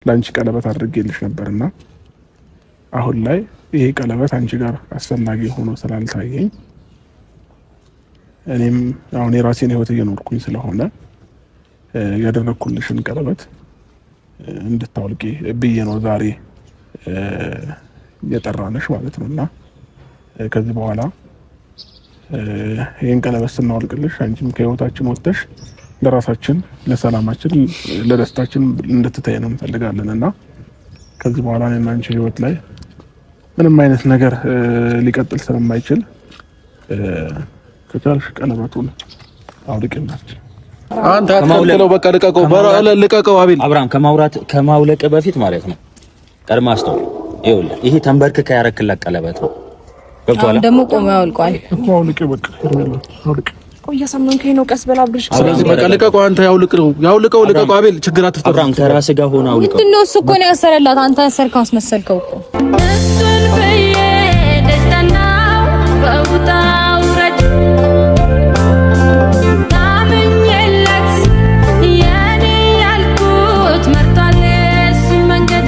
ላንቺ ቀለበት አድርጌልሽ ነበርና አሁን ላይ ይሄ ቀለበት አንቺ ጋር አስፈላጊ ሆኖ ስላልታየኝ እኔም አሁን የራሴን ህይወት እየኖርኩኝ ስለሆነ ያደረኩልሽን ቀለበት እንድታውልቂ ብዬ ነው ዛሬ የጠራነሽ ማለት ነውና ከዚህ በኋላ ይሄን ቀለበት ስናወልቅልሽ አንቺም ከህይወታችን ወጥተሽ ለራሳችን ለሰላማችን ለደስታችን እንድትተይን እንፈልጋለንና ከዚህ በኋላ እኔና አንቺ ህይወት ላይ ምንም አይነት ነገር ሊቀጥል ስለማይችል ከቻልሽ ቀለበቱን አውልቅናች። አንተ አትከልከለው፣ በቃ ልቀቀው፣ በራለ ልቀቀው። አቤል አብርሃም ከማውለቅ በፊት ማለት ነው ቀድማ አስተውል። ይኸውልህ ይሄ ተንበርክከ ያረክላት ቀለበት ነው። ገብቶሃል? ደግሞ ቆሞ ያውልቋል እኮ አውልቅ፣ በቃ አውልቅ። ቆይ ያሰማንከኝ ነው። ቀስ በል አብርሽ። ስለዚህ በቃ ልቀቀው፣ አንተ ያውልቀው፣ ልቀቀው። አቤል ችግር አትፍጠር። አብርሃም ከራስህ ጋር ሆነ አውልቀው። ምንድን ነው እሱ እኮ ነው ያሰረላት። አንተ ያሰርከው አስመሰልከው እኮ እሱን በየ ደስታናው በውጣ ውረድ ታምኝለት የኔ ያልኩት መርጧል እሱን መንገድ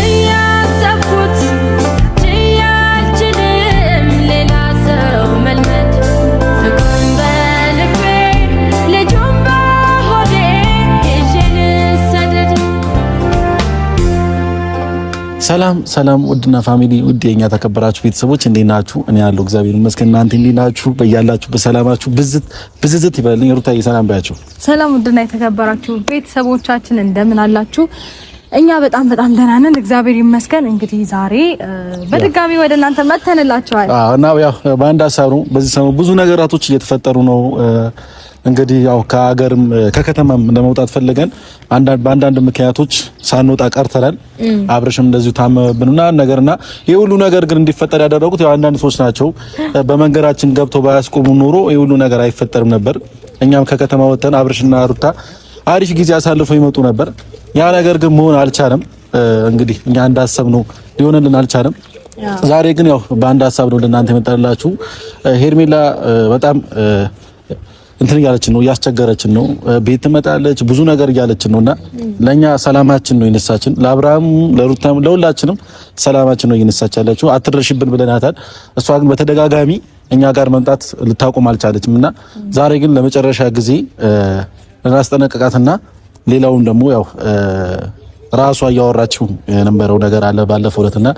እያሰብኩት ችያልችልም ሌላ ሰው መልመድ ፍቅሩን በልቤ ልጁን በሆዴ ይዤ ልሰደድ። ሰላም ውድና ፋሚሊ ውድ የኛ ተከበራችሁ ቤተሰቦች እንዴት ናችሁ? እኔ ያለው እግዚአብሔር ይመስገን። እናንተ እንዴት ናችሁ? በያላችሁ በሰላማችሁ ብዝት ይበልኝ። ሩታዬ ሰላም ባያችሁ። ሰላም ውድና የተከበራችሁ ቤተሰቦቻችን እንደምን አላችሁ? እኛ በጣም ደህና ነን፣ እግዚአብሔር ይመስገን። እንግዲህ ዛሬ በድጋሚ ወደ እናንተ መተንላችኋል እና ያው በአንድ ሀሳብ ነው። በዚህ ሰሞን ብዙ ነገራቶች እየተፈጠሩ ነው። እንግዲህ ያው ከሀገርም ከከተማም ለመውጣት ፈልገን በአንዳንድ ምክንያቶች ሳንወጣ ቀርተናል። አብርሽም እንደዚሁ ታመመብንና ነገርና ይሄ ሁሉ ነገር ግን እንዲፈጠር ያደረጉት ያው አንዳንድ ሰዎች ናቸው። በመንገራችን ገብተው ባያስቆሙ ኖሮ ይሄ ሁሉ ነገር አይፈጠርም ነበር። እኛም ከከተማ ወጥተን አብርሽና ሩታ አሪፍ ጊዜ አሳልፈው ይመጡ ነበር። ያ ነገር ግን መሆን አልቻለም። እንግዲህ እኛ እንዳሰብነው ሊሆንልን አልቻለም። ዛሬ ግን ያው በአንድ ሀሳብ ነው ለእናንተ የመጣላችሁ። ሄርሜላ በጣም እንትን እያለችን ነው፣ እያስቸገረችን ነው። ቤት ትመጣለች ብዙ ነገር እያለችን ነውና ለኛ ሰላማችን ነው የነሳችን። ለአብርሃም ለሩታም ለሁላችንም ሰላማችን ነው እየነሳች ያለችው። አትረሽብን ብለናታል። እሷ ግን በተደጋጋሚ እኛ ጋር መምጣት ልታቆም አልቻለችምና ዛሬ ግን ለመጨረሻ ጊዜ እናስጠነቀቃትና ሌላውን ደግሞ ያው ራሷ እያወራችው የነበረው ነገር አለ ባለፈው ዕለትና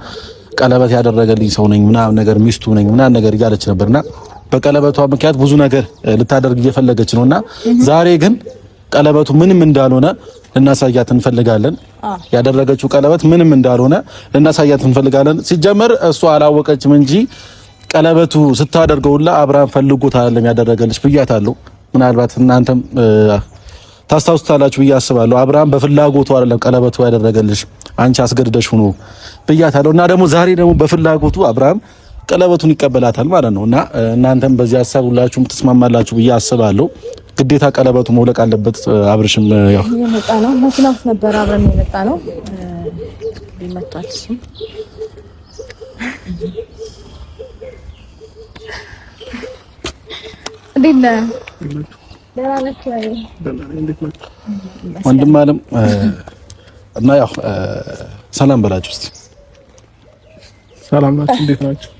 ቀለበት ያደረገልኝ ሰው ነኝ ምናምን ነገር ሚስቱ ነኝ ምናምን ነገር እያለች ነበርና በቀለበቷ ምክንያት ብዙ ነገር ልታደርግ እየፈለገች ነውና ዛሬ ግን ቀለበቱ ምንም እንዳልሆነ ልናሳያት እንፈልጋለን። ያደረገችው ቀለበት ምንም እንዳልሆነ ልናሳያት እንፈልጋለን። ሲጀመር እሷ አላወቀችም እንጂ ቀለበቱ ስታደርገውላ አብርሃም ፈልጎት አይደለም ያደረገልሽ ብያታለሁ። ምናልባት እናንተም ታስታውሱታላችሁ ብዬ አስባለሁ። አብርሃም በፍላጎቱ አይደለም ቀለበቱ ያደረገልሽ አንቺ አስገድደሽ ሆኖ ብያታለሁ። እና ደግሞ ዛሬ ደግሞ በፍላጎቱ አብርሃም ቀለበቱን ይቀበላታል ማለት ነውና እናንተም በዚህ ሀሳብ ሁላችሁም ትስማማላችሁ ብዬ አስባለሁ። ግዴታ ቀለበቱ መውለቅ አለበት። አብርሽም ያው የመጣ ነው መኪና ውስጥ ነበር አብረን የመጣ ነው ሊመጣል እሱ እንዴት ነህ? ደህና ነህ? ወንድም አለም እና ያው ሰላም በላችሁ እስቲ። ሰላም ናችሁ? እንዴት ናችሁ?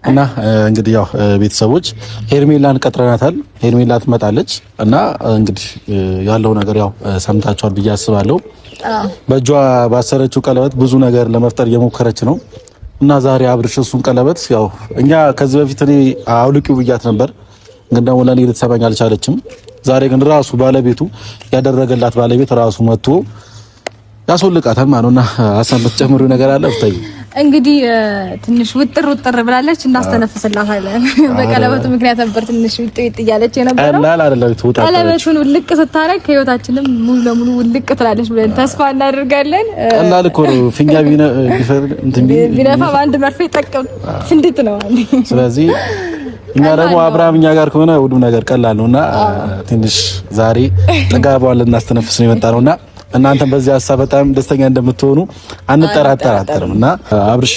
እና እንግዲህ ያው ቤተሰቦች ሄርሜላን ቀጥረናታል። ሄርሜላ ትመጣለች እና እንግዲህ ያለው ነገር ያው ሰምታችኋል ብዬ አስባለሁ። በእጇ ባሰረችው ቀለበት ብዙ ነገር ለመፍጠር እየሞከረች ነው እና ዛሬ አብርሽ እሱን ቀለበት ያው እኛ ከዚህ በፊት እኔ አውልቂው ብያት ነበር፣ ግን ደግሞ ለኔ ልትሰማኝ አልቻለችም። ዛሬ ግን ራሱ ባለቤቱ ያደረገላት ባለቤት ራሱ መጥቶ ያስወልቃታል ማለት ነውና ሀሳብ የምትጨምሩ ነገር አለ? ፍታይ እንግዲህ ትንሽ ውጥር ብላለች፣ እናስተነፍስላታለን። በቀለበቱ ምክንያት ነበር ትንሽ ውጥር እያለች የነበረው። ቀላል አይደለም ትውጣ። ቀለበቱን ውልቅ ስታረግ ህይወታችንም ሙሉ ለሙሉ ውልቅ ትላለች ብለን ተስፋ እናደርጋለን። ቀላል እኮ ነው። ፊኛ ቢነፋ በአንድ መርፌ ጠቅም ፍንድት ነው። ስለዚህ እኛ ደግሞ አብርሃም እኛ ጋር ከሆነ ሁሉም ነገር ቀላል ነውና ትንሽ ዛሬ ጥጋቧን ልናስተነፍስ ነው የመጣ ነውና እናንተም በዚህ ሀሳብ በጣም ደስተኛ እንደምትሆኑ አንጠራጠርም። እና አብርሽ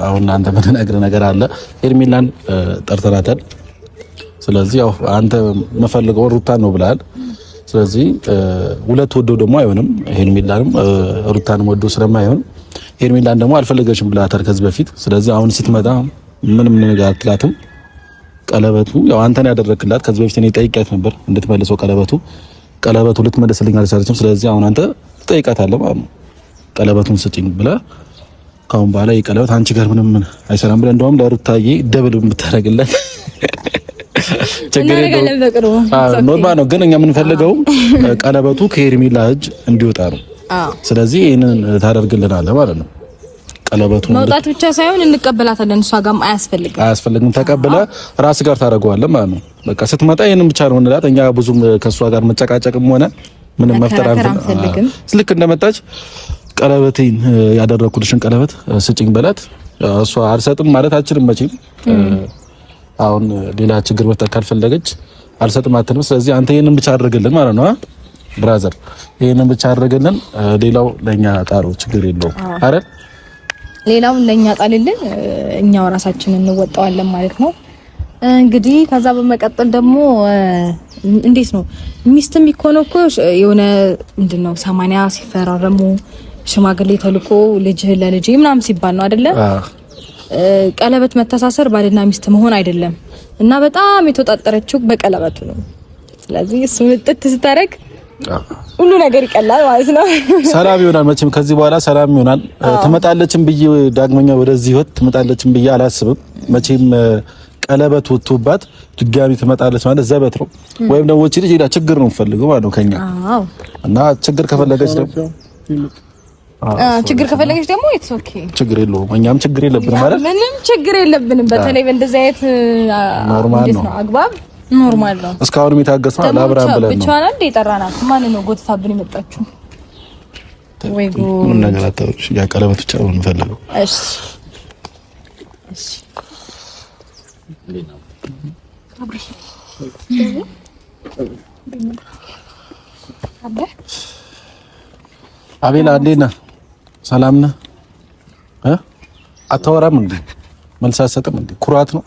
አሁን እናንተ ምን ነገር አለ? ሄርሜላን ጠርተናታል። ስለዚህ ያው አንተ መፈልገው ሩታን ነው ብለሃል። ስለዚህ ሁለት ወዶ ደግሞ አይሆንም። ሄርሜላንም ሩታንም ወዶ ስለማይሆን ሄርሜላን ደግሞ አልፈለገችም ብላታል ከዚህ በፊት። ስለዚህ አሁን ስትመጣ ምንም ነገር አትላትም። ቀለበቱ ያው አንተን ያደረክላት ከዚህ በፊት እኔ ጠይቄያት ነበር እንድትመልሰው ቀለበቱ ልትመልስልኝ አልቻለችም። ስለዚህ አሁን አንተ ትጠይቃታለህ ማለት ነው። ቀለበቱን ስጪኝ ብለህ ካሁን በኋላ የቀለበት አንቺ ጋር ምንም አይሰራም ብለህ እንደውም ለሩታዬ ደብል ብታረግላት ችግር የለውም። ኖርማል ነው። ግን እኛ የምንፈልገው ቀለበቱ ከሄርሜላ እጅ እንዲወጣ ነው። ስለዚህ ይሄንን ታደርግልናለህ ማለት ነው። ቀለበቱ መውጣት ብቻ ሳይሆን እንቀበላታለን። እሷ ጋርም አያስፈልግም። ተቀበለ ራስ ጋር ታደርገዋለህ ማለት ነው። በቃ ስትመጣ ይሄንን ብቻ ነው እንላት። እኛ ብዙም ከእሷ ጋር መጨቃጨቅም ሆነ ምንም መፍጠር አንፈልግም። ልክ እንደመጣች ቀለበቴን ያደረኩልሽን ቀለበት ስጭኝ በላት። እሷ አልሰጥም ማለት አልችልም መቼም። አሁን ሌላ ችግር መፍጠር ካልፈለገች አልሰጥም አትልም። ስለዚህ አንተ ይሄንን ብቻ አድርግልን ማለት ነው ብራዘር፣ ይሄንን ብቻ አድርግልን። ሌላው ለኛ ጣሩ ችግር የለውም አይደል? ሌላውን ለኛ ጣልልን፣ እኛው ራሳችንን እንወጣዋለን ማለት ነው። እንግዲህ ከዛ በመቀጠል ደግሞ እንዴት ነው ሚስትም ይኮነው እኮ የሆነ ምንድነው 80 ሲፈራረሙ ሽማግሌ ተልኮ ልጅ ለልጅ ምናምን ሲባል ነው አይደለ? ቀለበት መተሳሰር ባልና ሚስት መሆን አይደለም። እና በጣም የተወጣጠረችው በቀለበቱ ነው። ስለዚህ እሱን ጥት ስታረግ ሁሉ ነገር ይቀላል ማለት ነው። ሰላም ይሆናል። መቼም ከዚህ በኋላ ሰላም ይሆናል። ትመጣለችም ብዬ ዳግመኛ ወደዚህ ህይወት ትመጣለችም ብዬ አላስብም። መቼም ቀለበት ወጥቶባት ድጋሚ ትመጣለች ማለት ዘበት ነው። ወይም ደግሞ እቺ ልጅ ሄዳ ችግር ነው የምፈልገው ማለት ነው ከኛ። እና ችግር ከፈለገች ደግሞ ኢትስ ኦኬ፣ ችግር የለውም። እኛም ችግር የለብንም ማለት ምንም ችግር የለብንም። በተለይ በእንደዚህ አይነት ኖርማል ነው አግባብ ኖርማል ነው። እስካሁንም የታገስነው ለአብርሃም ብለን ነው። ብቻዋን አንዴ ጠራናት። ማን ነው ጎትታብን የመጣችው? ወይ ምንም ነገር አታውቅሽ። ያ ቀለበት ብቻ ነው የምፈልገው። እሺ አቤላ እንዴት ነህ? ሰላም ነህ? አታወራም እንዴ? መልስ አትሰጥም እንዴ? ኩራት ነው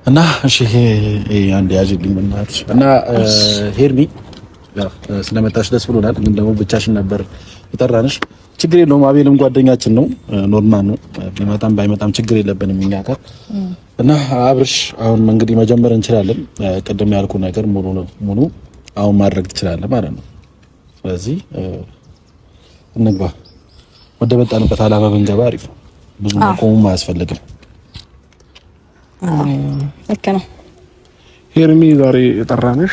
እና እሺ፣ አንዴ ያዥልኝ በእናትሽ። እና ሄርሚ ስለመጣሽ ደስ ብሎናል። ግን ደግሞ ብቻሽን ነበር የጠራንሽ። ችግር የለውም። አቤልም ጓደኛችን ነው፣ ኖርማል ነው። ቢመጣም ባይመጣም ችግር የለብንም እኛ ጋር። እና አብርሽ አሁን እንግዲህ መጀመር እንችላለን። ቅድም ያልኩ ነገር ሙሉ አሁን ማድረግ ትችላለህ ማለት ነው። ስለዚህ እንግባ፣ ወደ መጣንበት አላማ ብንገባ አሪፍ ነው። ብዙ መቆሙም አያስፈልግም። ልክ ነው። ሄርሚ ዛሬ የጠራንሽ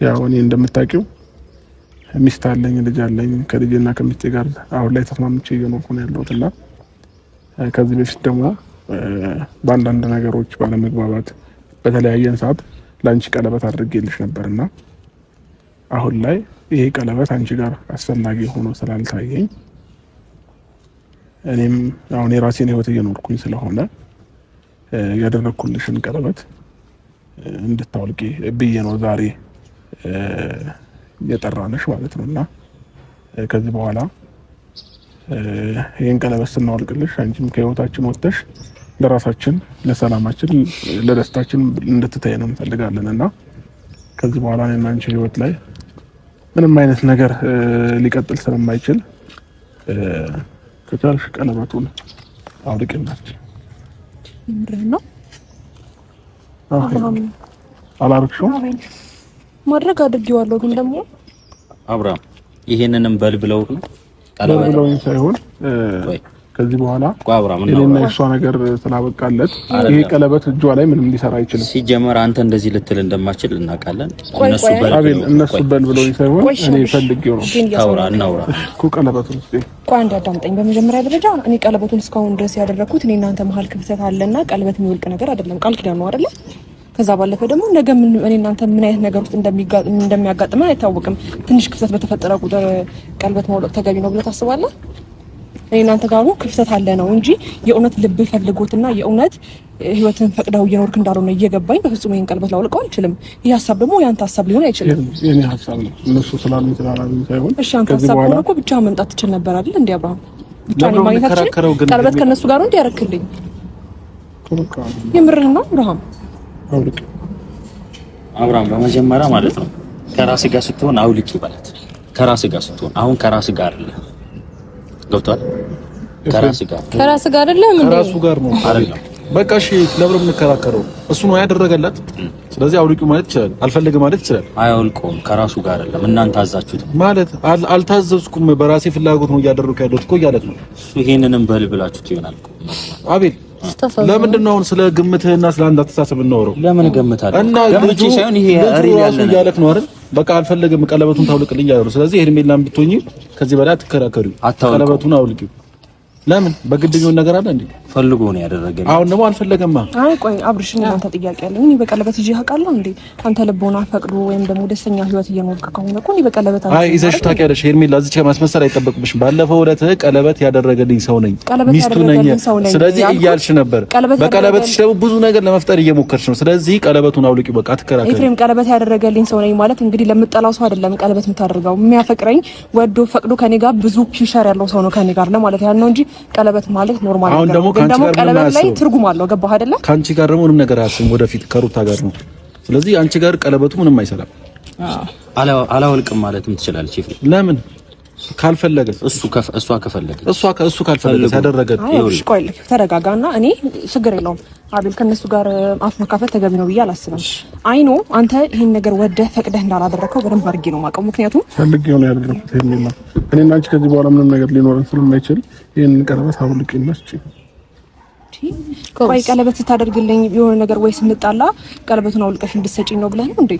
ያው እኔ እንደምታውቂው ሚስት አለኝ፣ ልጅ አለኝ። ከልጅና ከሚስቴ ጋር አሁን ላይ ተስማምቼ እየኖርኩ ነው ያለሁትና ከዚህ በፊት ደግሞ በአንዳንድ ነገሮች ባለመግባባት በተለያየን ሰዓት ለአንቺ ቀለበት አድርጌልሽ ነበርና አሁን ላይ ይሄ ቀለበት አንቺ ጋር አስፈላጊ ሆኖ ስላልታየኝ እኔም አሁን የራሴን ህይወት እየኖርኩኝ ስለሆነ ያደረኩልሽን ቀለበት እንድታወልቂ ብዬ ነው ዛሬ የጠራንሽ ማለት ነውና ከዚህ በኋላ ይሄን ቀለበት ስናወልቅልሽ አንቺም ከህይወታችን ወጥተሽ ለራሳችን፣ ለሰላማችን፣ ለደስታችን እንድትተይ ነው እንፈልጋለንና ከዚህ በኋላ እኔና አንቺ ህይወት ላይ ምንም አይነት ነገር ሊቀጥል ስለማይችል ከቻልሽ ቀለበቱን አውልቅናች። ምንድን ነው አላረግሽውም? ማድረግ አድርጌዋለሁ። ግን ደግሞ አብርሃም ይሄንንም በልብለው ነው ቀለበለው ሳይሆን ከዚህ በኋላ እኔና እሷ ነገር ስላበቃለት ይሄ ቀለበት እጇ ላይ ምንም ሊሰራ አይችልም። ሲጀመር አንተ እንደዚህ ልትል እንደማችል እናውቃለን። እነሱ በልብለው ሳይሆን እኔ ፈልጌው ነው። እናውራ እኮ ቀለበቱን ቆይ አንድ አዳምጠኝ። በመጀመሪያ ደረጃ እኔ ቀለበቱን እስካሁን ድረስ ያደረኩት እኔ እናንተ መሀል ክፍተት አለና ቀለበት የሚወልቅ ነገር አይደለም፣ ቃል ኪዳን ነው አይደለ? ከዛ ባለፈ ደግሞ ነገ እኔ እናንተ ምን አይነት ነገር ውስጥ እንደሚያጋጥመን አይታወቅም። ትንሽ ክፍተት በተፈጠረ ቁጥር ቀለበት ማውለቅ ተገቢ ነው ብለህ ታስባለህ? እኔ እናንተ ጋር ክፍተት አለ ነው እንጂ የእውነት ልብ ፈልጎትና የእውነት ህይወትን ፈቅደው እየኖርክ እንዳልሆነ እየገባኝ በፍጹም ይሄን ቀለበት ላውልቀው አልችልም። ይሄ ሀሳብ ደግሞ ያንተ ሀሳብ ሊሆን አይችልም። የኔ ሀሳብ ነው። እነሱ ስላሉኝ ሳይሆን እሺ፣ አንተ ሀሳብ ሆነ እኮ ብቻ መምጣት ትችል ነበር አይደል? እንዴ አብርሃም፣ ብቻ ነው ማግኘታችን። ቀለበት ከነሱ ጋር ነው እንዲያረክልኝ የምርህ ነው አብርሃም? አብርሃም በመጀመሪያ ማለት ነው ከራስህ ጋር ስትሆን አውልቂ ማለት ከራስህ ጋር ስትሆን አሁን ከራስህ ጋር አይደለም። ገብቶሃል? ከራስህ ጋር አይደለም። ከራሱ ጋር ነው አይደለም። በቃ እሺ፣ ለብሮ የምንከራከረው እሱ ነው ያደረገላት። ስለዚህ አውልቂው ማለት ይችላል፣ አልፈልግም ማለት ይችላል። አያውልቀውም። ከራሱ ጋር አይደለም። እናንተ አዛችሁት ማለት አልታዘዝኩም፣ በራሴ ፍላጎት ነው እያደረኩ ያለሁት እኮ እያለት ነው እሱ። ይሄንንም በልብላችሁት ይሆናል እኮ አቤል። ለምንድን ነው አሁን ስለ ግምትህና ስለ አንተ አስተሳሰብ እናወራው? ለምን ገምታለህ? እና ገምቼ ሳይሆን ይሄ አሪፍ ያለ እያለክ ነው አይደል? በቃ አልፈልግም፣ ቀለበቱን ታውልቅልኝ ያለው። ስለዚህ ሄርሜላም ብትሆኚ ከዚህ በላይ አትከራከሪው፣ ቀለበቱን አውልቂው። ለምን በግድኛው ነገር አለ እንዴ? ፈልጎ ነው ያደረገኝ። አሁን ደግሞ አልፈለገማ። አይ ቆይ አብርሽኝ፣ አንተ ጥያቄ አለኝ። እኔ በቀለበት ይዤ አውቃለሁ እንዴ? አንተ ልቦና ፈቅዶ ወይም ደግሞ ደስተኛ ህይወት እየኖርክ ከሆነ እኮ እኔ በቀለበት አይ ይዘሽ ታውቂያለሽ። ሄርሜላ እዚህ ማስመሰል አይጠበቅብሽም። ባለፈው ዕለት ቀለበት ያደረገልኝ ሰው ነኝ፣ ሚስቱ ነኝ። ስለዚህ እያልሽ ነበር። በቀለበትሽ ደግሞ ብዙ ነገር ለመፍጠር እየሞከርሽ ነው። ስለዚህ ቀለበቱን አውልቂው፣ በቃ አትከራከሪ። ኤፍሬም ቀለበት ያደረገልኝ ሰው ነኝ ማለት እንግዲህ ለምጠላው ሰው አይደለም ቀለበት የምታደርገው። የሚያፈቅረኝ ወዶ ፈቅዶ ከኔ ጋር ብዙ ፊውቸር ያለው ሰው ነው ከኔ ጋር ለማለት ያን ነው እንጂ ቀለበት ማለት ኖርማል ነው። ደግሞ ቀለበት ላይ ትርጉም አለው። ገባህ አይደለ? ካንቺ ጋር ደግሞ ምንም ነገር አያስብም። ወደፊት ከሩታ ጋር ነው። ስለዚህ አንቺ ጋር ቀለበቱ ምንም አይሰራም። አላወልቅም ማለትም ትችላለች። ለምን ካልፈለገ እሷ ካልፈለገ ያደረገ አይሽ ቆይ ተረጋጋና፣ እኔ ችግር የለውም አቤል ከነሱ ጋር አፍ መካፈት ተገቢ ነው ብዬ አላስብም። አይኖ አንተ ይሄን ነገር ወደህ ፈቅደህ እንዳላደረከው በደንብ አድርጌ ነው የማውቀው። ምክንያቱም ፈልጌው ነው ያደረኩት። ሄርሜላ እኔና አንቺ ከዚህ በኋላ ምንም ነገር ሊኖረን ስለማይችል ይሄን ቀለበት አውልቂና ስጪ። ቆይ ቀለበት ስታደርግልኝ የሆነ ነገር ወይ ስንጣላ ቀለበቱን አውልቀሽ እንድትሰጪኝ ነው ብለህ ነው እንዴ?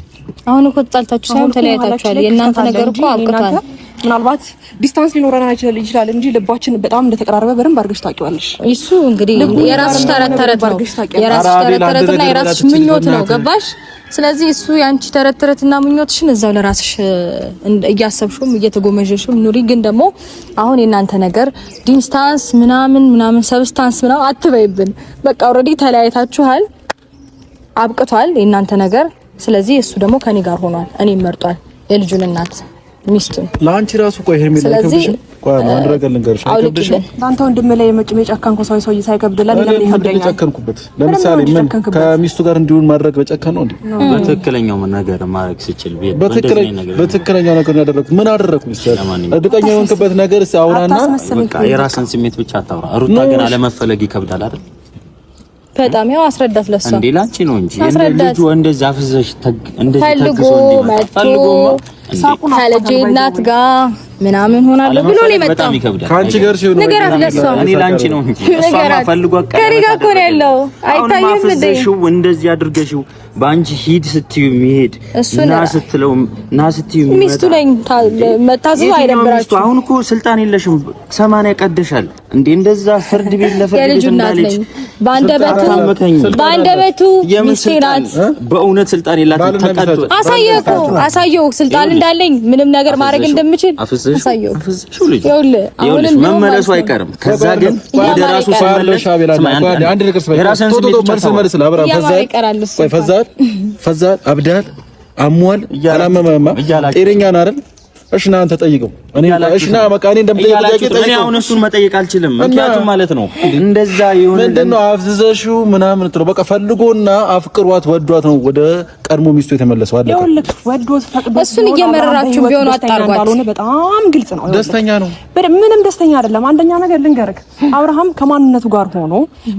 አሁን እኮ ተጣልታችሁ ሳይሆን ተለያይታችኋል። የእናንተ ነገር እኮ አብቅቷል። ምናልባት ዲስታንስ ሊኖረን ይችላል እንጂ ልባችን በጣም እንደተቀራረበ በደንብ አድርገሽ ታውቂዋለሽ። እሱ እንግዲህ የራስሽ ተረት ነው፣ የራስሽ ተረትና የራስሽ ምኞት ነው። ገባሽ? ስለዚህ እሱ ያንቺ ተረትና ምኞትሽን እዛው ለራስሽ እያሰብሽም እየተጎመጀሽም ኑሪ። ግን ደግሞ አሁን የእናንተ ነገር ዲስታንስ ምናምን ሰብስታንስ ምናምን አትበይብን። በቃ ኦልሬዲ ተለያይታችኋል፣ አብቅቷል የእናንተ ነገር። ስለዚህ እሱ ደግሞ ከኔ ጋር ሆኗል፣ እኔም መርጧል የልጁን እናት ሚስቱን። ለአንቺ ራሱ ቆይ ሄርሜላ አይከብድሽም? ቆይ አንድ ነገር ልንገርሽ፣ አይከብድሽም? አንተ ወንድም ላይ የጨከንኩ ሰው ሳይከብድልህ ለምን ይከብደኛል? የጨከንኩበት ለምሳሌ ምን ከሚስቱ ጋር እንዲሆን ማድረግ በጨከን ነው እንዴ? በትክክለኛው ነገር ማድረግ ሲችል በትክክለኛው ነገር ያደረኩት ምን አደረኩ? እርግጠኛ የሆንክበት ነገር አውራና በቃ የራስን ስሜት ብቻ አታውራ። ሩታ ግን አለመፈለግ ይከብዳል አይደል? በጣም ያው አስረዳት። ለሷ እንዴ ላንቺ ነው እንጂ ልጁ እንደዛ አፍዘሽ እንደዚህ ተግሶ ከልጄ እናት ጋር ምናምን ሆናለሁ ብሎ ነው የመጣው። ካንቺ ጋር ሲሆን ንገራት ለሷ። እኔ ላንቺ ነው እንጂ እሷ ማፈልጓ ከኔ ጋር እኮ ነው ያለው። አይታየም እንዴ? እንደዚህ አድርገሽው በአንቺ ሂድ ስትዩ የሚሄድ ና ስትዩ ሚስቱ ነኝ መታዘዙ አይደብራችሁ? አሁን እኮ ስልጣን የለሽም። 80 ቀደሻል እንዴ? እንደዛ ፍርድ ቤት ለፍርድ ቤት እንዳለች በአንደበቱ ሚስቴ ናት። በእውነት ስልጣን የላትም። ተቀጥ አሳየው ስልጣን እንዳለኝ ምንም ነገር ማድረግ እንደምችል አሳየው። ይኸውልሽ መመለሱ አይቀርም። ከዛ ግን ወደ ራሱ ሲመለስ አንድ ነገር ፈዛል አብዳል አሟል አላመመማ ጤነኛ ነህ አይደል? እሺ ና አንተ ጠይቀው። እሺ ና በቃ እኔ እንደምጠይቀው ጠይቀው። እኔ አሁን እሱን መጠየቅ አልችልም። ምክንያቱም ማለት ነው እንደዛ ይሁን ምንድነው አፍዝዘሽው ምናምን ትለው። በቃ ፈልጎና አፍቅሯት ወዷት ነው ወደ ቀድሞ ሚስቱ የተመለሰው። አለቀ። ይኸውልህ ወዶት ፈቅዶ እሱን እየመረራችሁ ቢሆን አጣርጓት እንዳልሆነ በጣም ግልጽ ነው። ደስተኛ ነው። ምንም ደስተኛ አይደለም። አንደኛ ነገር ልንገርህ፣ አብርሃም ከማንነቱ ጋር ሆኖ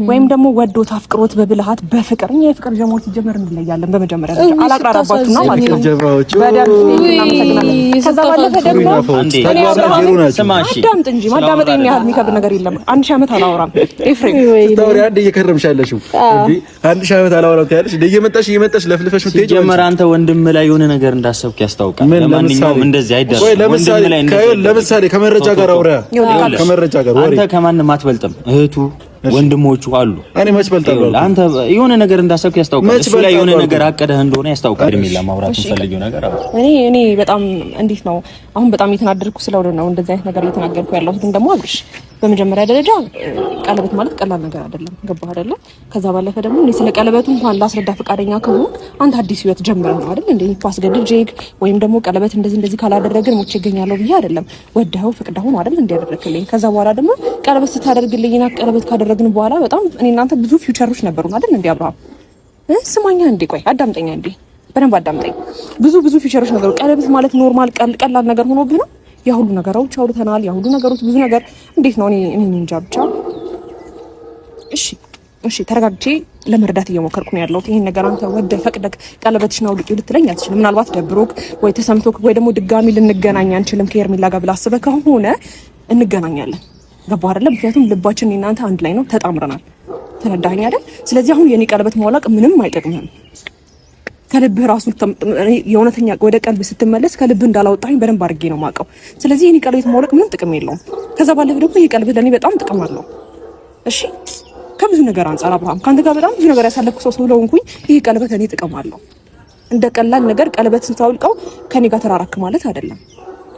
ወይም ደግሞ ወዶት አፍቅሮት በብልሃት በፍቅር እኛ የፍቅር ጀሞች ሲጀመር እንለያለን። በመጀመሪያ ደረጃ አላቅራራባችሁና ማለት ነው ከዛ ባለፈ ደግሞ አዳምጥ እንጂ ማዳመጥ ያህል የሚከብድ ነገር የለም። 1000 ዓመት አላወራም ኤፍሬም ታውሪ አንድ እየከረምሻለሽው እንዴ 1000 ዓመት አላወራም ታያለሽ እንዴ እየመጣሽ ለፍልፈሽ ምትሄጂ ጀመር። አንተ ወንድም ላይ የሆነ ነገር እንዳሰብክ ያስታውቃል። ለማንኛውም እንደዚህ አይደረም። ለምሳሌ ከመረጃ ጋር አውራ ከመረጃ ጋር ወሬ አንተ ከማንም አትበልጥም። እህቱ ወንድሞቹ አሉ። እኔ መች በልጣለሁ። አንተ የሆነ ነገር እንዳሰብክ ያስታውቃል። እሱ ላይ የሆነ ነገር አቀደህ እንደሆነ ያስታውቃል። ሄርሜላ ማውራት የምፈልገው ነገር አለ። እኔ በጣም እንዴት ነው አሁን በጣም እየተናደድኩ ስለሆነ ነው እንደዚህ አይነት ነገር እየተናገርኩ ያለሁት። ግን ደግሞ አብርሽ በመጀመሪያ ደረጃ ቀለበት ማለት ቀላል ነገር አይደለም። ገባህ አይደለ? ከዛ ባለፈ ደግሞ እኔ ስለ ቀለበቱ እንኳን ላስረዳ ፈቃደኛ ከሆንክ አንተ አዲስ ህይወት ጀምረህ ነው አይደል እንዴ? አስገድጄክ ወይም ደግሞ ቀለበት እንደዚህ ካላደረግን ሞቼ እገኛለሁ ብዬ አይደለም። ወደኸው ፈቅደኸው ነው አይደል እንዲያደርግልኝ። ከዛ በኋላ ደግሞ ቀለበት ስታደርግልኝና ቀለበት ካደረግን በኋላ በጣም እኔ እናንተ ብዙ ፊውቸሮች ነበሩን አይደል እንዴ? አብርሃም ስማኛ እንዴ፣ ቆይ አዳምጠኛ እንዴ፣ በደንብ አዳምጠኝ። ብዙ ፊውቸሮች ነበሩ። ቀለበት ማለት ኖርማል ቀላል ነገር ሆኖብህ ነው? ያ ሁሉ ነገሮች አውርተናል። ያ ሁሉ ነገሮች ብዙ ነገር እንዴት ነው እኔ እንጃ ብቻ። እሺ ተረጋግቼ ለመረዳት እየሞከርኩ ነው ያለሁት። ይሄን ነገር አንተ ወደህ ፈቅደህ ቀለበትሽን አውልቂው ልትለኝ አትችልም። ምናልባት ደብሮክ ወይ ተሰምቶክ ወይ ደግሞ ድጋሚ ልንገናኝ አንችልም ከሄርሜላ ጋር ብለህ አስበህ ከሆነ እንገናኛለን። ገባህ አይደለም? ምክንያቱም ልባችን እናንተ አንድ ላይ ነው፣ ተጣምረናል። ተረዳኸኝ አይደል? ስለዚህ አሁን የኔ ቀለበት ማውለቅ ምንም አይጠቅምህም። ከልብህ ራሱ የእውነተኛ ወደ ቀልብ ስትመለስ ከልብህ እንዳላወጣኝ በደንብ አድርጌ ነው የማውቀው። ስለዚህ የኔ ቀለበት ማውለቅ ምንም ጥቅም የለውም። ከዛ ባለፈ ደግሞ ይሄ ቀለበት ለኔ በጣም ጥቅም አለው። እሺ ከብዙ ነገር አንፃር አብርሃም ካንተ ጋር በጣም ብዙ ነገር ያሳለፍኩ ሰው ስለሆንኩኝ ይሄ ቀለበት ለኔ ጥቅም አለው። እንደ ቀላል ነገር ቀለበት ስታውልቀው ከኔ ጋር ተራራክ ማለት አይደለም።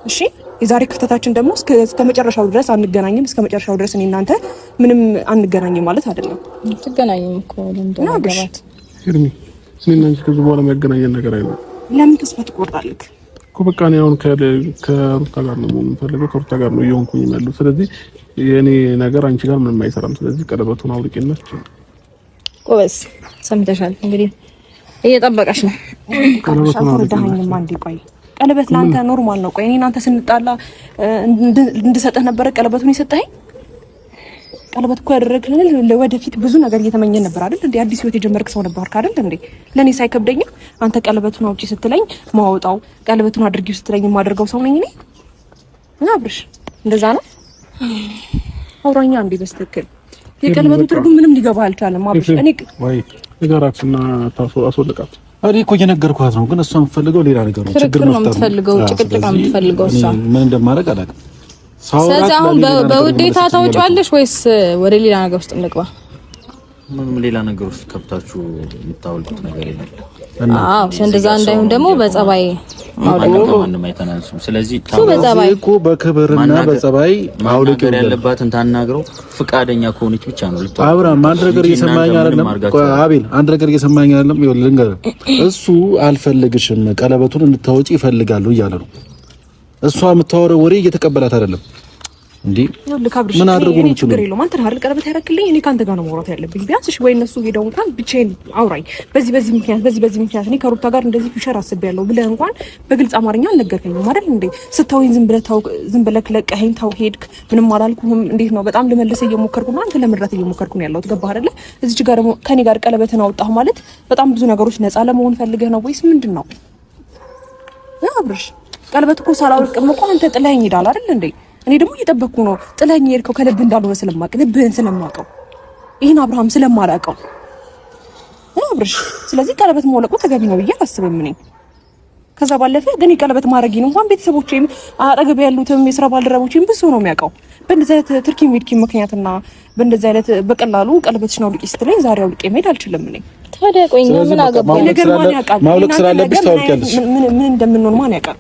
እሺ የዛሬ ክፍተታችን ደግሞ እስከ መጨረሻው ድረስ አንገናኝም። እስከ መጨረሻው ድረስ እኔ እናንተ ምንም አንገናኝም ማለት አይደለም። ትገናኝም እኮ ለምንድነው ሄርሚ እኔና አንቺ ከዚህ በኋላ የሚያገናኘን ነገር አይደለም። ለምን ተስፋ ትቆርጣለህ እኮ? በቃ እኔ አሁን ከሩታ ጋር ነው የምፈልገው፣ ከሩታ ጋር ነው እየሆንኩኝ ያለው። ስለዚህ የኔ ነገር አንቺ ጋር ምንም አይሰራም። ስለዚህ ቀለበቱን አውልቂና ቆበስ ሰምተሻል። እንግዲህ እየጠበቀሽ ነው። ቀለበቱን አውልቂና አንዴ ቆይ። ቀለበት ላንተ ኖርማል ነው። ቆይ እኔ እናንተ ስንጣላ እንድሰጥህ ነበረ ቀለበቱን የሰጠኸኝ። ቀለበት እኮ ያደረግልን ለወደፊት ብዙ ነገር እየተመኘን ነበር አይደል እንዴ? አዲስ ህይወት የጀመርክ ሰው ነበርክ አይደል እንዴ? ለኔ ሳይከብደኝ አንተ ቀለበቱን አውጪ ስትለኝ ማውጣው፣ ቀለበቱን አድርጊው ስትለኝ የማደርገው ሰው ነኝ እኔ። እና አብርሽ እንደዛ ነው። አውራኛ እንዴ በስተክል የቀለበቱ ትርጉም ምንም ሊገባ አልቻለም። አብርሽ እኔ ወይ ነገራችንና አስወልቃት እኔ እኮ እየነገርኳት ነው፣ ግን እሷ የምትፈልገው ሌላ ነገር ነው። ችግር ነው የምትፈልገው፣ ጭቅጭቅ ነው የምትፈልገው እሷ። ምን እንደማደርግ አላውቅም። ስለዚህ አሁን በውዴታ ታውጫለሽ ወይስ ወደ ሌላ ነገር ውስጥ እንግባ? ምንም ሌላ ነገር ውስጥ ከብታችሁ የምታወልቁት ነገር የለም። አዎ እንደዛ እንዳይሆን ደግሞ በጸባይ ማውለቅ ማንም አይተናልሽም። ስለዚህ በጸባይ እኮ በክብርና በጸባይ ማውለቅ ያለባትን ታናግረው ፍቃደኛ ከሆነች ብቻ ነው። አብርሃም አንድ ነገር እየሰማኝ አይደለም። አቤል አንድ ነገር እየሰማኝ አይደለም። ይኸውልህ ልንገርህ፣ እሱ አልፈልግሽም ቀለበቱን እንድታወጪ ይፈልጋሉ እያለ ነው። እሷ የምታወራው ወሬ እየተቀበላት አይደለም እንዴ? ምን አድርጉ ነው ችግር የለውም። አንተ አይደል ቀለበት ያደረክልኝ፣ እኔ ካንተ ጋር ነው ማውራት ያለብኝ። ቢያንስ እሺ ወይ እነሱ ሄደው እንኳን ብቻዬን አውራኝ፣ በዚህ ምክንያት እኔ ከሩታ ጋር እንደዚህ ፊውቸር አስቤያለሁ ብለህ እንኳን በግልጽ አማርኛ አልነገርከኝም አይደል እንዴ? ስታወኝ ዝም ብለህ ለቀኸኝ ታው ሄድክ፣ ምንም አላልኩህም። እንዴት ነው በጣም ልመልስ እየሞከርኩ ነው፣ አንተ ለመድራት እየሞከርኩ ነው ያለሁት። ገባህ አይደለ? እዚህ ጋር ደግሞ ከኔ ጋር ቀለበትን አወጣሁ ማለት በጣም ብዙ ነገሮች ነፃ ለመሆን ፈልገህ ነው ወይስ ምንድን ነው? አብርሽ ቀለበት እኮ ሳላወልቅም እኮ አንተ ጥለኸኝ ሄዳል አይደል እንዴ? እኔ ደግሞ እየጠበቅኩ ነው። ጥለኸኝ ሄድከው ከልብ እንዳልሆነ ስለማውቅ፣ ልብህን ስለማውቀው፣ ይሄን አብርሃም ስለማላውቀው አብርሽ። ስለዚህ ቀለበት መውለቁ ተገቢ ነው ብዬ አላስብም እኔ። ከዛ ባለፈ ግን ቀለበት ማድረግኝ እንኳን ቤተሰቦቼም አጠገብ ያሉትም የስራ ባልደረቦቼም ብዙ ነው የሚያውቀው። በእንደዚህ አይነት ትርኪ ሚድኪ ምክንያትና በእንደዚህ አይነት በቀላሉ ቀለበትሽን አውልቂ ስትለኝ ዛሬ አውልቄ መሄድ አልችልም እኔ። ታዲያ ቆይ ምን አገባኝ? ነገር ማን ያውቃል? ማውለቅ ስላለብሽ ታውቂያለሽ። ምን እንደምንሆን ማን ያውቃል?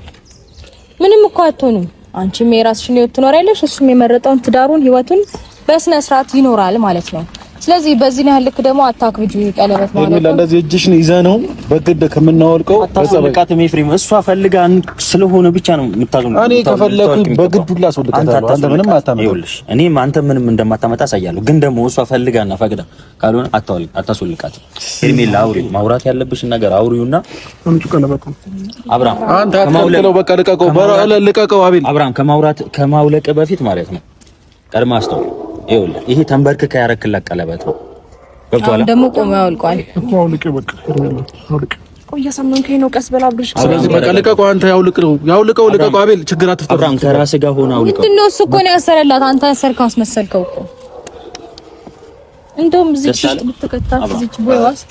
ምንም እኮ አትሆንም። አንቺም የራስሽን ህይወት ትኖሪያለሽ፣ እሱም የመረጠውን ትዳሩን ህይወቱን በስነ ስርዓት ይኖራል ማለት ነው። ስለዚህ በዚህ ነው ልክ ደግሞ አታክብጂ ቀለበት ማለት ነው። እንደዚህ እጅሽን ይዘህ ነው በግድ ከምናወልቀው አታስወልቃት ኤፍሬም። እሷ ፈልጋ ስለሆነ ብቻ ነው የምታገኘው። እኔ ከፈለኩ በግድ ሁላ አስወልቃታለሁ። አንተ ምንም አታመጣም። ይኸውልሽ እኔም አንተ ምንም እንደማታመጣ አሳያለሁ። ግን ደግሞ እሷ ፈልጋና ፈቅዳ ካልሆነ አታስወልቃት። ሄርሜላ አውሪ፣ ማውራት ያለብሽን ነገር አውሪውና አንቺ ቀለበት አብርሃም አንተ አትከልክለው። በቃ ልቀቀው አቤል። አብርሃም ከማውለቅ በፊት ማለት ነው ቀድማ አስተውል። ይኸውልህ ይሄ ተንበርክከ ያረክላት ቀለበት ነው። ገብቶሃል? ደግሞ ቆሞ ያውልቋል እኮ አውልቄ በቃ አውልቄ ቆይ እያሳመንከኝ ነው። ቀስ በላ አብርሽ። ስለዚህ በቃ ልቀቀው። አንተ ልቀቀው አቤል። ችግር አትፍጠር። አብርሃም ከራስህ ጋር ሆነ አውልቀው። ምንድን ነው እሱ እኮ ነው ያሰረላት። አንተ ያሰርከው አስመሰልከው እኮ። እንደውም እዚች ልትከታት እዚች ቦይ ውስጥ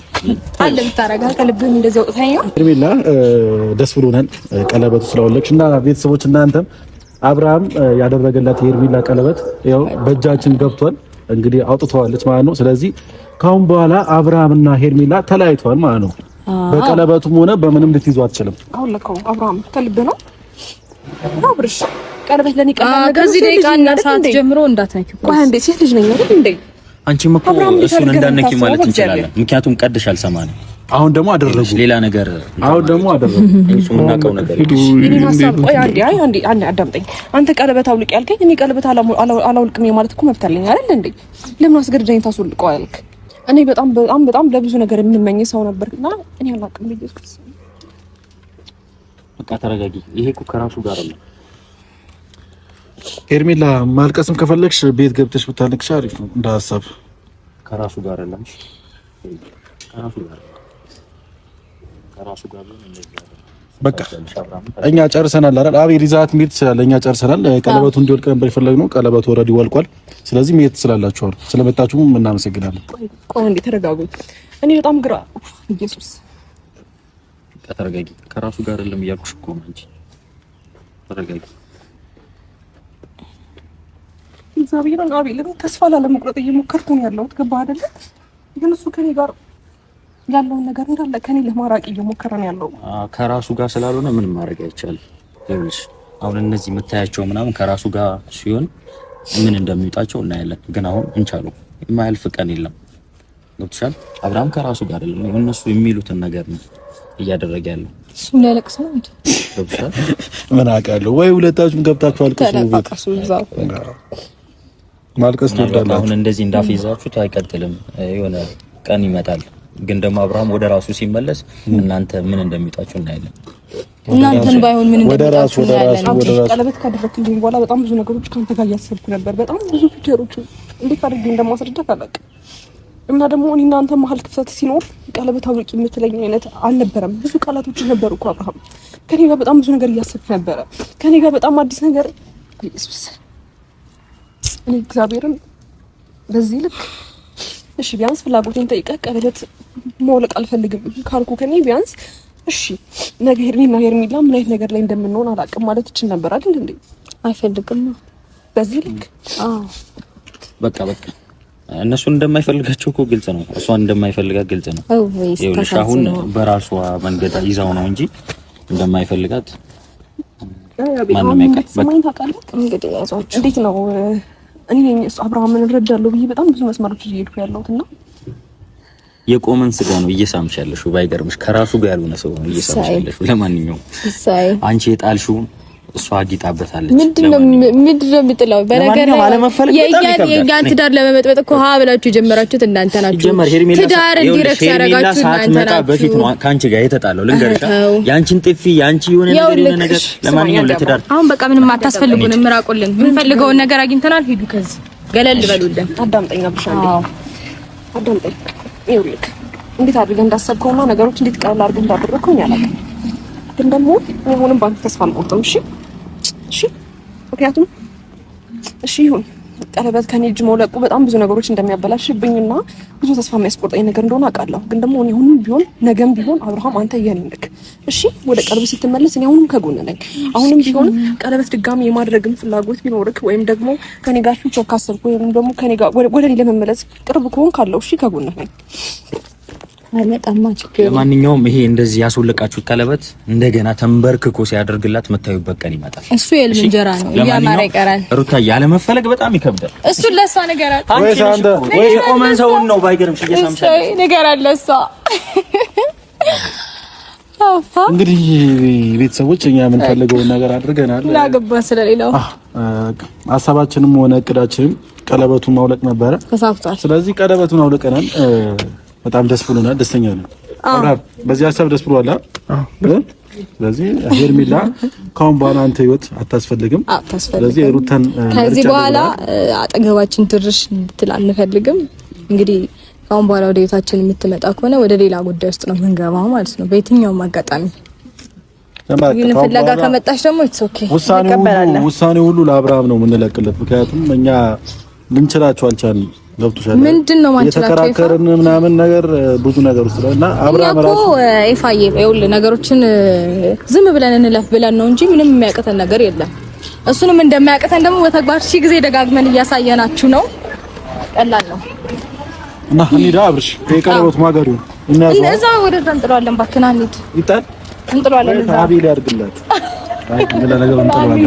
አለ ብታረጋ ከልብህ እንደዚህ ወጥታኝ ነው። ሄርሜላ ደስ ብሎናል ቀለበቱ ስላወለቅሽ እና ቤተሰቦች እናንተም አብርሃም ያደረገላት የሄርሜላ ቀለበት ያው በእጃችን ገብቷል። እንግዲህ አውጥተዋለች ማለት ነው። ስለዚህ ካሁን በኋላ አብርሃምና ሄርሜላ ተለያይተዋል ማለት ነው። በቀለበቱም ሆነ በምንም ልትይዙ አትችልም። አሁን ለካው አብርሃም ከልብ ነው አብርሽ ቀለበት ለኔ ቀለበት ከዚህ ደቂቃ እና ሰዓት ጀምሮ እንዳትነኪው። ቆይ እንዴ ሴት ልጅ ነኝ አይደል እንዴ? አንቺም እኮ እሱን እንዳነኪ ማለት እንችላለን። ምክንያቱም ቀድሽ አልሰማንም። አሁን ደግሞ አደረጉ ሌላ ነገር። አሁን ደግሞ አደረጉ እሱ ምናቀው ነገር እኔ ሐሳብ ቆይ አንዴ አዳምጠኝ። አንተ ቀለበት አውልቅ ያልከኝ እኔ ቀለበት አላውልቅም ማለት እኮ መብት አለኝ አይደል እንዴ? ለምን አስገድደኝ ታስወልቀው ያልክ? እኔ በጣም ለብዙ ነገር የምመኝ ሰው ነበርና እኔ አላውቅም። ኢየሱስ በቃ ተረጋጊ። ይሄ እኮ ከራሱ ጋር ነው። ሄርሜላ ማልቀስም ከፈለግሽ ቤት ገብተሽ ብታለቅሽ አሪፍ ነው እንደ ሐሳብ። ከራሱ ጋር አይደለም። ከራሱ ጋር ነው እንደዚህ። በቃ እኛ ጨርሰናል አይደል? አቤል ይዛት መሄድ ትችላለህ። እኛ ጨርሰናል። ቀለበቱ እንዲወልቅ ነበር የፈለግነው። ቀለበቱ ኦልሬዲ ወልቋል። ስለዚህ መሄድ ትችላላችሁ። ስለመጣችሁም እናመሰግናለን። ቆይ እንዴ ተረጋጉ። እኔ በጣም ግራ ኢየሱስ ተረጋጊ። ከራሱ ጋር አይደለም እያልኩሽ እኮ ነው እንጂ ተረጋጊ። እግዚአብሔርን አቤል ተስፋ ላለመቁረጥ እየሞከርኩኝ ያለሁት ገባህ አይደለ? ግን እሱ ከኔ ጋር ያለውን ነገር እንዳለ ከኔ ለማራቅ እየሞከረ ነው ያለው። ከራሱ ጋር ስላልሆነ ምንም ማድረግ አይቻልም። ይኸውልሽ አሁን እነዚህ የምታያቸው ምናምን ከራሱ ጋር ሲሆን ምን እንደሚውጣቸው እናያለን። ግን አሁን እንቻለው የማያልፍ ቀን የለም። ገብቶሻል? አብርሃም ከራሱ ጋር አይደለም። እነሱ የሚሉትን ነገር ነው እያደረገ ያለው። እሱ ሊያለቅስ ነው እንዴ? ገብቶሻል? ምን አውቃለሁ ወይ ሁለታችሁም ገብታችሁ አልቅሱ። ማልቀስ ትወዳላችሁ። አሁን እንደዚህ እንዳፈይዛችሁት አይቀጥልም። የሆነ ቀን ይመጣል። ግን ደግሞ አብርሃም ወደ ራሱ ሲመለስ እናንተ ምን እንደሚጣችሁ እናያለን። እናንተን ባይሆን ምን እንደሚጣችሁ እናያለን። ቀለበት ካደረክልኝ በኋላ በጣም ብዙ ነገሮች ካንተ ጋር እያሰብኩ ነበር። በጣም ብዙ ፊቸሮች እንዴት አድርጌ እንደማስረዳት አላውቅም። እና ደግሞ እኔ እናንተ መሀል ክፍተት ሲኖር ቀለበት አውልቂ የምትለኝ አይነት አልነበረም። ብዙ ቃላቶች ነበሩ እኮ አብርሃም። ከኔ ጋር በጣም ብዙ ነገር እያሰብክ ነበረ። ከኔ ጋር በጣም አዲስ ነገር ኢየሱስ እኔ እግዚአብሔርን በዚህ ልክ እሺ ቢያንስ ፍላጎቴን ጠይቀህ ቀለበት መውለቅ አልፈልግም ካልኩ ከኔ ቢያንስ እሺ ነገ ሄርሜላ ምን አይነት ነገር ላይ እንደምንሆን አላውቅም ማለት እችል ነበር አይደል እንዴ? አይፈልግም በዚህ ልክ በቃ እነሱን እንደማይፈልጋቸው እኮ ግልጽ ነው። እሷን እንደማይፈልጋት ግልጽ ነው። ይኸውልሽ አሁን በራሷ መንገድ ይዛው ነው እንጂ እንደማይፈልጋት ማንም ያውቃል። እንግዲህ ያዟቸው እንዴት ነው እኔ አብርሃምን እረዳለሁ ብዬ በጣም ብዙ መስመሮች እየሄድኩ ያለሁትና የቆመን ስጋ ነው እየሳምሽ ያለሽው። ባይገርምሽ ከራሱ ጋር ያልሆነ ሰው ነው እየሳምሽ ያለሽው። ለማንኛውም አንቺ የጣልሽው እሷ አጊጣበታለች። ምንድነው የሚጥለው? በነገር የኛን ትዳር ለመመጥበጥ እኮ ሀ ብላችሁ የጀመራችሁት እናንተ ናችሁ። ትዳር እንዲረክስ ያደረጋችሁ እናንተ ናችሁ። በፊት ነው ካንቺ ጋር የተጣለው። ልንገርሽ ያንቺን ጥፊ ያንቺ የሆነ ነገር ለማንኛውም ለትዳር አሁን በቃ ምንም አታስፈልጉንም። ምራቁልን። የምንፈልገውን ነገር አግኝተናል። ሂዱ ከዚህ ገለል በሉልን። አዳምጠኛ ብቻ አዳምጠኝ። ይኸውልህ እንዴት አድርገህ እንዳሰብከውና ነገሮች እንዴት ቀለል አድርገህ እንዳደረግከው እኔ አላውቅም። ግን ደግሞ አሁንም ባንተ ተስፋ አልቆርጥም። እሺ ምክንያቱም እሺ ይሁን ቀለበት ከኔ እጅ መውለቁ በጣም ብዙ ነገሮች እንደሚያበላሽብኝና ብዙ ተስፋ የሚያስቆርጠኝ ነገር እንደሆነ አውቃለሁ። ግን ደግሞ እኔ አሁንም ቢሆን ነገም ቢሆን አብርሃም አንተ የኔ ነህ። እሺ ወደ ቀለበት ስትመለስ እኔ አሁንም ከጎን ነኝ። አሁንም ቢሆን ቀለበት ድጋሚ የማድረግም ፍላጎት ቢኖርክ ወይም ደግሞ ከኔ ጋር ፊውቸር ካሰብኩ ወይም ደግሞ ከኔ ጋር ወደ እኔ ለመመለስ ቅርብ ከሆን ካለው እሺ ከጎን ነኝ። ለማንኛውም ይሄ እንደዚህ ያስወለቃችሁት ቀለበት እንደገና ተንበርክኮ ሲያደርግላት መታዩበት ቀን ይመጣል። እሱ የልጅ እንጀራ ነው ያማረ ይቀራል። ሩታ ያለ መፈለግ በጣም ይከብዳል። እሱ ለሷ ነገራት ወይ ቆመን ሰው ነው ባይገርምሽ እየሳምሻል ነገራት ለሷ። እንግዲህ ቤተሰቦች እኛ የምንፈልገውን ነገር አድርገናል። ላገባ ስለሌላው ሀሳባችንም ሆነ እቅዳችንም ቀለበቱን ማውለቅ ነበረ፣ ተሳክቷል። ስለዚህ ቀለበቱን አውልቀናል። በጣም ደስ ብሎናል፣ ደስተኛ ነን። አብራር በዚህ ሀሳብ ደስ ብሏል። ስለዚህ ሄርሜላ ካሁን በኋላ አንተ ህይወት አታስፈልግም። ስለዚህ ሩታን ከዚህ በኋላ አጠገባችን ትርሽ እንድትል አንፈልግም። እንግዲህ ካሁን በኋላ ወደ ህይወታችን የምትመጣ ከሆነ ወደ ሌላ ጉዳይ ውስጥ ነው የምንገባው ማለት ነው። በየትኛውም አጋጣሚ ግን ፍለጋ ከመጣሽ ደግሞ ኢትስ ኦኬ። ውሳኔው ሁሉ ለአብርሃም ነው የምንለቅለት። ምክንያቱም እኛ ልንችላቸው አልቻልንም። ገብቶሻል? ምንድነው ማንችላችሁ የተከራከርን ምናምን ነገር ብዙ ነገር ውስጥ ነውና አብርሃም ራሱ ኤፋዬ ይኸውልህ ነገሮችን ዝም ብለን እንለፍ ብለን ነው እንጂ ምንም የሚያቀተን ነገር የለም። እሱንም እንደማያቀተን ደግሞ በተግባር ሺ ጊዜ ደጋግመን እያሳየናችሁ ነው። ቀላል ነው እና እንሂዳ አብርሽ የቀለበት ማገሩ እዛ ወደዛ እንጥለዋለን እባክህ ና እንሂድ ይጣል እንጥለዋለን እዛ አቤል ያድርግላት አይ ምን ለነገሩ እንጥለዋለን